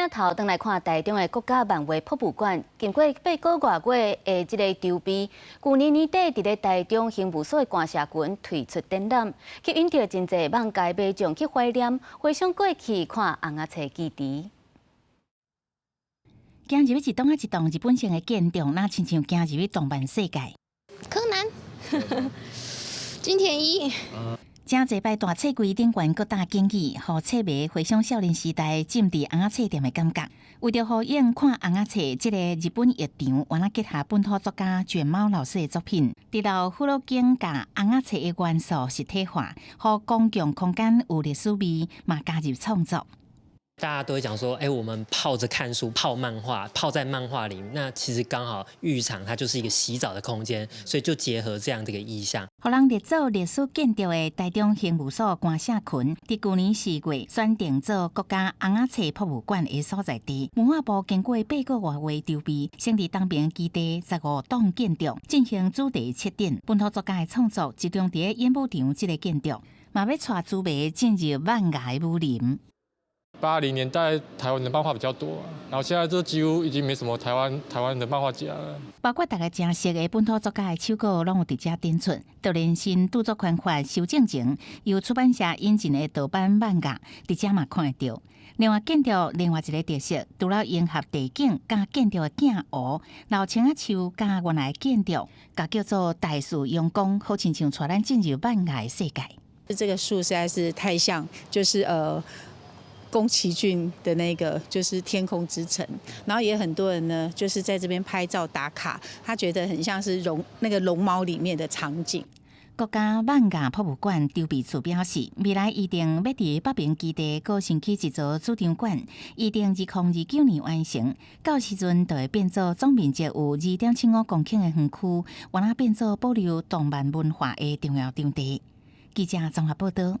镜头登来看台中的国家漫画博物馆，经过8个月的这个筹备，去年年底伫咧台中刑务所的官社群推出展览，吸引到真侪漫界迷众去怀念，回想过去看红仔册基地。行入去一栋一栋日本式的建筑，那亲像行入去动漫世界。柯南、金田一。真侪摆大册柜顶悬各大景语，互册迷回想少年时代浸伫红仔册店的感觉。为着呼应看红仔册这个日本艺场，完了结合本土作家卷毛老师的作品，直到葫芦镜甲红仔册的元素实体化，互公共空间有历史味，嘛加入创作。大家都会讲说，我们泡着看书、泡漫画、泡在漫画里，那其实刚好浴场它就是一个洗澡的空间，所以就结合这样的一个意象。互人列做历史建筑的台中刑务所官社群，伫去年4月选定做国家红仔册博物馆的所在地。文化部经过8个月筹备，先伫东边基地15栋建筑进行主题设定，本土作家的创作集中伫演武场这个建筑，嘛要带资迷进入漫画的武林。80年代台湾的漫画比较多，然后现在就几乎已经没什么台湾的漫画家了。包括大家真熟的本土作家的手稿，拢有伫遮展出。导连新著作权法修正前，由出版社引进的盗版漫画，伫遮嘛看得到。另外，建筑另外一个特色，除了融合地景加建筑的镜湖、老青仔树加原来建筑，甲叫做大树用功，好亲像带咱进入漫画的世界。这个树实在是太像，就是宫崎骏的那个就是天空之城，然后也很多人呢，就是在这边拍照打卡，他觉得很像是那个龙猫里面的场景。国家漫画博物馆筹备处表示，未来预定要伫北平基地高新起一座主场馆，预定2029年完成。到时阵就会变做总面积有2.75公顷的园区，完了变做保留动漫文化的重要场地。记者综合报道。